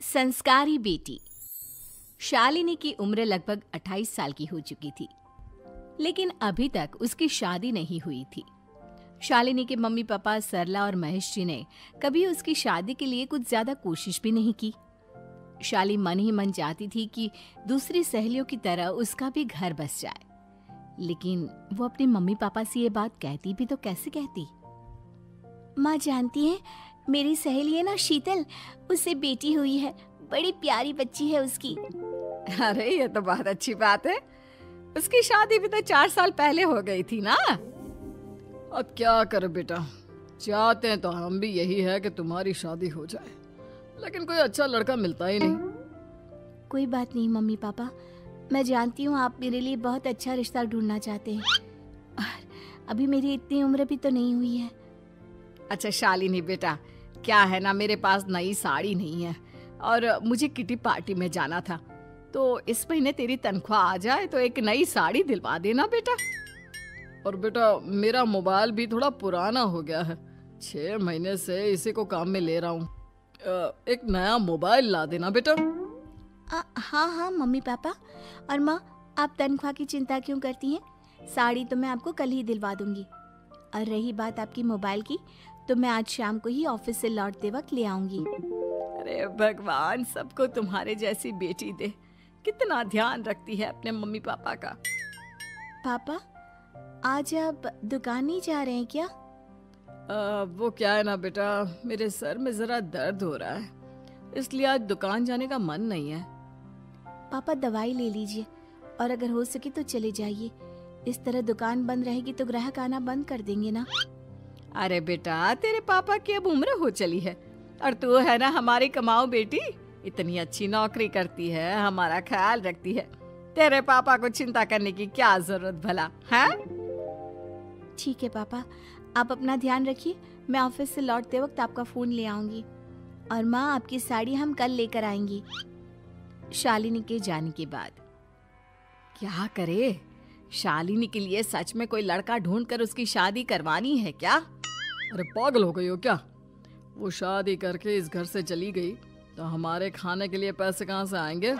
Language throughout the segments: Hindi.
संस्कारी बेटी। शालिनी की उम्र लगभग 28 साल की हो चुकी थी, लेकिन अभी तक उसकी शादी नहीं हुई थी। शालिनी के मम्मी पापा सरला और महेश जी ने कभी उसकी शादी के लिए कुछ ज्यादा कोशिश भी नहीं की। शाली मन ही मन चाहती थी कि दूसरी सहेलियों की तरह उसका भी घर बस जाए, लेकिन वो अपने मम्मी पापा से ये बात कहती भी तो कैसे कहती। माँ जानती है, मेरी सहेली है ना शीतल, उससे बेटी हुई है, बड़ी प्यारी बच्ची है उसकी। अरे ये तो बहुत अच्छी बात है। उसकी शादी भी तो 4 साल पहले हो गई थी ना। अब क्या करे बेटा, चाहते हैं तो हम भी यही है कि तुम्हारी शादी हो जाए, लेकिन कोई अच्छा लड़का मिलता ही नहीं। कोई बात नहीं मम्मी पापा, मैं जानती हूँ आप मेरे लिए बहुत अच्छा रिश्ता ढूंढना चाहते हैं, और अभी मेरी इतनी उम्र भी तो नहीं हुई है। अच्छा शालिनी बेटा, क्या है ना, मेरे पास नई साड़ी नहीं है और मुझे किटी पार्टी में जाना था, तो इस महीने तेरी तनख्वाह आ जाए तो एक नई साड़ी दिलवा देना बेटा। और बेटा मेरा मोबाइल भी थोड़ा पुराना हो गया है, 6 महीने से इसी को काम में ले रहा हूँ। एक नया मोबाइल ला देना बेटा। हाँ हाँ मम्मी पापा। और माँ, आप तनख्वाह की चिंता क्यों करती हैं? साड़ी तो मैं आपको कल ही दिलवा दूंगी। और रही बात आपकी मोबाइल की, तो मैं आज शाम को ही ऑफिस से लौटते वक्त ले आऊंगी। अरे भगवान सबको तुम्हारे जैसी बेटी दे, कितना ध्यान रखती है अपने मम्मी पापा का। पापा, आज आप दुकान नहीं जा रहे हैं क्या? वो क्या है ना बेटा, मेरे सर में जरा दर्द हो रहा है, इसलिए आज दुकान जाने का मन नहीं है। पापा दवाई ले लीजिए, और अगर हो सके तो चले जाइए। इस तरह दुकान बंद रहेगी तो ग्राहक आना बंद कर देंगे ना। अरे बेटा, तेरे पापा की अब उम्र हो चली है, और तू है ना हमारी कमाऊ बेटी, इतनी अच्छी नौकरी करती है, हमारा ख्याल रखती है, तेरे पापा को चिंता करने की क्या जरूरत भला है? ठीक है पापा, आप अपना ध्यान रखिए, मैं ऑफिस से लौटते वक्त आपका फोन ले आऊंगी। और माँ, आपकी साड़ी हम कल लेकर आएंगी। शालिनी के जाने के बाद क्या करे, शालिनी के लिए सच में कोई लड़का ढूंढकर उसकी शादी करवानी है क्या? अरे पागल हो गई हो क्या? वो शादी करके इस घर से चली गई तो हमारे खाने के लिए पैसे कहाँ से आएंगे?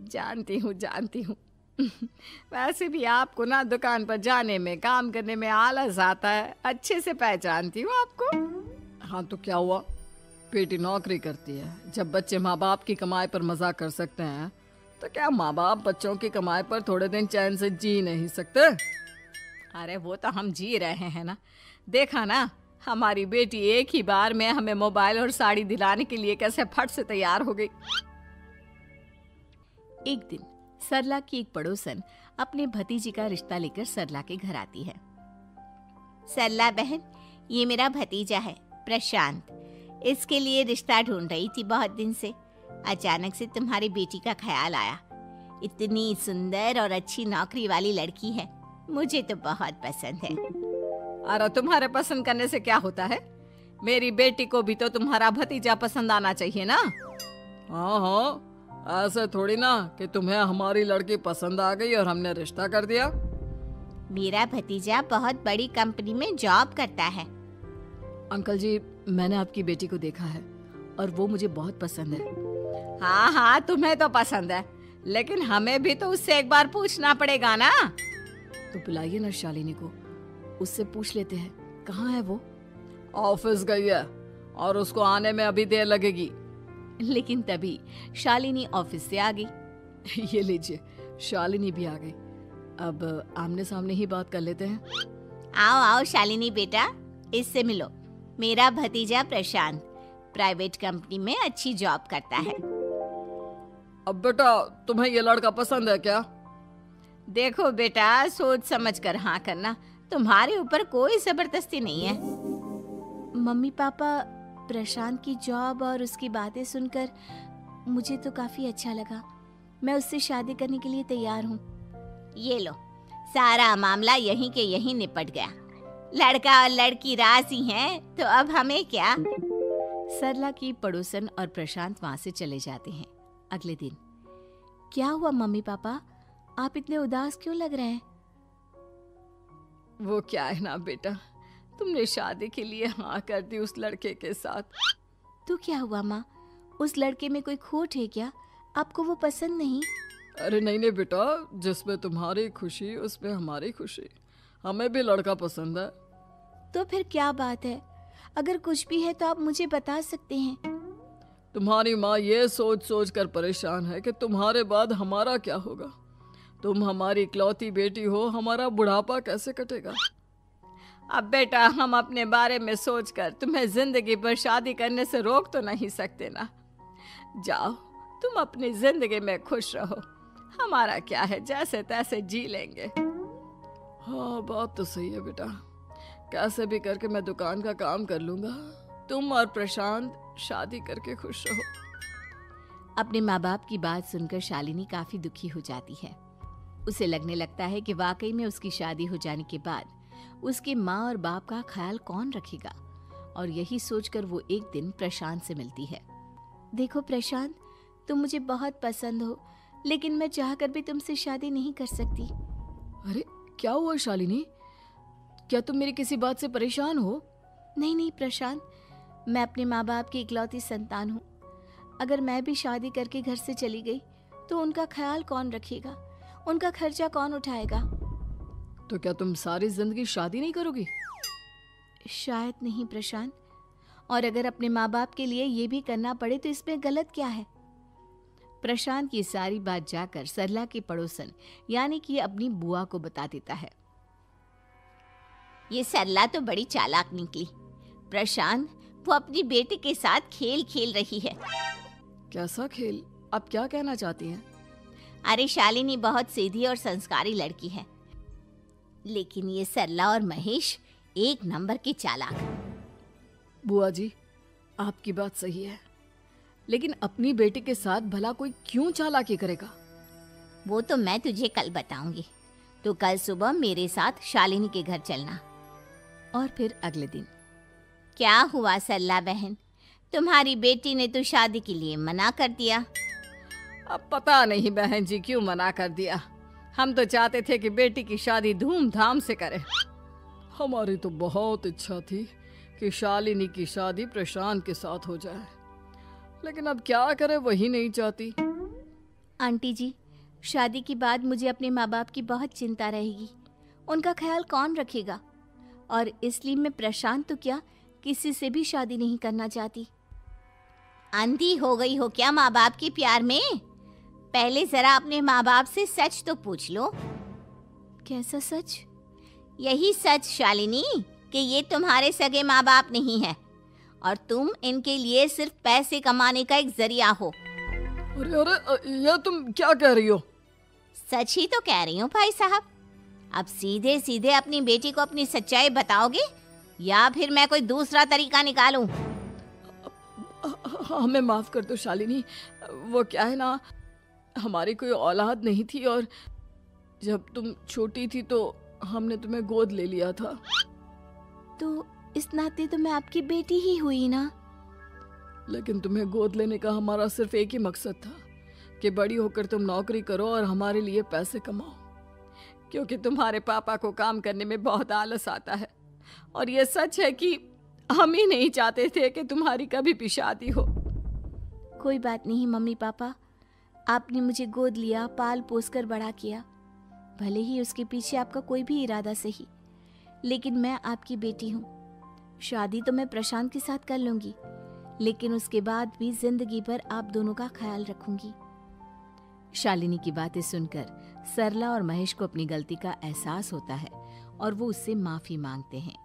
जानती हूँ वैसे भी आपको ना दुकान पर जाने में, काम करने में आलस आता है, अच्छे से पहचानती हूँ आपको। हाँ तो क्या हुआ, बेटी नौकरी करती है, जब बच्चे माँ बाप की कमाई पर मजाक कर सकते हैं, तो क्या माँ बाप बच्चों की कमाई पर थोड़े दिन चैन से जी नहीं सकते? अरे वो तो हम जी रहे हैं ना, देखा ना हमारी बेटी एक ही बार में हमें मोबाइल और साड़ी दिलाने के लिए कैसे फट से तैयार हो गई। एक दिन सरला की एक पड़ोसन अपने भतीजी का रिश्ता लेकर सरला के घर आती है। सरला बहन, ये मेरा भतीजा है प्रशांत, इसके लिए रिश्ता ढूंढ रही थी बहुत दिन से। अचानक से तुम्हारी बेटी का ख्याल आया। इतनी सुंदर और अच्छी नौकरी वाली लड़की है, मुझे तो बहुत पसंद है। अरे तुम्हारे पसंद करने से क्या होता है, मेरी बेटी को भी तो तुम्हारा भतीजा पसंद आना चाहिए ना। हाँ, ऐसे थोड़ी ना कि तुम्हें हमारी लड़की पसंद आ गई और हमने रिश्ता कर दिया। मेरा भतीजा बहुत बड़ी कंपनी में जॉब करता है। अंकल जी, मैंने आपकी बेटी को देखा है और वो मुझे बहुत पसंद है। हाँ, तुम्हें तो पसंद है, लेकिन हमें भी तो उससे एक बार पूछना पड़ेगा ना। तो बुलाइए ना शालिनी को, उससे पूछ लेते हैं कहाँ है वो। ऑफिस गई है और उसको आने में अभी देर लगेगी। लेकिन तभी शालिनी ऑफिस से आ गई। ये लीजिए, शालिनी भी आ गई। अब आमने सामने ही बात कर लेते हैं। आओ आओ शालिनी बेटा, इससे मिलो। मेरा भतीजा प्रशांत प्राइवेट कंपनी में अच्छी जॉब करता है। अब बेटा, तुम्हें ये लड़का पसंद है क्या? देखो बेटा, सोच समझ कर हाँ करना, तुम्हारे ऊपर कोई जबरदस्ती नहीं है। मम्मी पापा, प्रशांत की जॉब और उसकी बातें सुनकर मुझे तो काफी अच्छा लगा। मैं उससे शादी करने के लिए तैयार हूँ। ये लो, सारा मामला यहीं के यहीं निपट गया। लड़का और लड़की राजी हैं, तो अब हमें क्या। सरला की पड़ोसन और प्रशांत वहां से चले जाते हैं। अगले दिन, क्या हुआ मम्मी पापा, आप इतने उदास क्यों लग रहे हैं? वो क्या है ना बेटा, तुमने शादी के लिए हाँ कर दी उस लड़के के साथ। तो क्या हुआ माँ, उस लड़के में कोई खोट है क्या? आपको वो पसंद नहीं? अरे नहीं नहीं बेटा, जिसमें तुम्हारी खुशी उसमें हमारी खुशी। हमें भी लड़का पसंद है। तो फिर क्या बात है? अगर कुछ भी है तो आप मुझे बता सकते हैं। तुम्हारी माँ ये सोच सोच कर परेशान है कि तुम्हारे बाद हमारा क्या होगा। तुम हमारी इकलौती बेटी हो, हमारा बुढ़ापा कैसे कटेगा। अब बेटा, हम अपने बारे में सोचकर तुम्हें जिंदगी भर शादी करने से रोक तो नहीं सकते ना। जाओ, तुम अपनी जिंदगी में खुश रहो। हमारा क्या है, जैसे तैसे जी लेंगे। हाँ, बात तो सही है बेटा। कैसे भी करके मैं दुकान का काम कर लूंगा। तुम और प्रशांत शादी करके खुश रहो। अपने माँ बाप की बात सुनकर शालिनी काफी दुखी हो जाती है। उसे लगने लगता है कि वाकई में उसकी शादी हो जाने के बाद उसके माँ और बाप का ख्याल कौन रखेगा। और यही सोचकर वो एक दिन प्रशांत से मिलती है। देखो प्रशांत, तुम मुझे बहुत पसंद हो, लेकिन मैं चाहकर भी तुमसे शादी नहीं कर सकती। अरे क्या हुआ शालिनी? क्या तुम मेरी किसी बात से परेशान हो? नहीं नहीं प्रशांत, मैं अपने माँ बाप की इकलौती संतान हूँ। अगर मैं भी शादी करके घर से चली गई तो उनका ख्याल कौन रखेगा, उनका खर्चा कौन उठाएगा। तो क्या तुम सारी जिंदगी शादी नहीं करोगी? शायद नहीं प्रशांत, और अगर अपने माँ बाप के लिए ये भी करना पड़े तो इसमें गलत क्या है। प्रशांत ये सारी बात जाकर सरला की पड़ोसन यानी कि अपनी बुआ को बता देता है। ये सरला तो बड़ी चालाक निकली। प्रशांत, वो अपनी बेटी के साथ खेल खेल रही है। कैसा खेल? आप क्या कहना चाहती हैं? अरे शालिनी बहुत सीधी और संस्कारी लड़की है, लेकिन ये सरला और महेश एक नंबर के चालाक। बुआ जी, आपकी बात सही है, लेकिन अपनी बेटी के साथ भला कोई क्यों चालाकी करेगा? वो तो मैं तुझे कल बताऊंगी। तो कल सुबह मेरे साथ शालिनी के घर चलना। और फिर अगले दिन। क्या हुआ सरला बहन, तुम्हारी बेटी ने तो शादी के लिए मना कर दिया। अब पता नहीं बहन जी क्यों मना कर दिया। हम तो चाहते थे कि बेटी की शादी धूमधाम से करें। हमारी तो बहुत इच्छा थी कि शालिनी की शादी प्रशांत के साथ हो जाए, लेकिन अब क्या करें, वही नहीं चाहती। आंटी जी, शादी के बाद मुझे अपने माँ बाप की बहुत चिंता रहेगी। उनका ख्याल कौन रखेगा, और इसलिए मैं प्रशांत तो क्या किसी से भी शादी नहीं करना चाहती। अंधी हो गई हो क्या माँ बाप के प्यार में? पहले जरा अपने माँ बाप से सच तो पूछ लो। कैसा सच? यही सच शालिनी कि ये तुम्हारे सगे माँ बाप नहीं है और तुम इनके लिए सिर्फ पैसे कमाने का एक जरिया हो। अरे अरे, ये तुम क्या कह रही हो? सच ही तो कह रही हूँ भाई साहब। अब सीधे सीधे अपनी बेटी को अपनी सच्चाई बताओगे या फिर मैं कोई दूसरा तरीका निकालूं? हमें माफ कर दो शालिनी। वो क्या है ना, हमारी कोई औलाद नहीं थी और जब तुम छोटी थी तो हमने तुम्हें गोद ले लिया था। तो इस नाते तो मैं आपकी बेटी ही हुई ना। लेकिन तुम्हें गोद लेने का हमारा सिर्फ एक ही मकसद था कि बड़ी होकर तुम नौकरी करो और हमारे लिए पैसे कमाओ, क्योंकि तुम्हारे पापा को काम करने में बहुत आलस आता है। और ये सच है कि हम ही नहीं चाहते थे कि तुम्हारी कभी भी शादी हो। कोई बात नहीं मम्मी पापा, आपने मुझे गोद लिया, पाल पोस कर बड़ा किया। भले ही उसके पीछे आपका कोई भी इरादा सही, लेकिन मैं आपकी बेटी हूँ। शादी तो मैं प्रशांत के साथ कर लूंगी, लेकिन उसके बाद भी जिंदगी भर आप दोनों का ख्याल रखूंगी। शालिनी की बातें सुनकर सरला और महेश को अपनी गलती का एहसास होता है और वो उससे माफी मांगते हैं।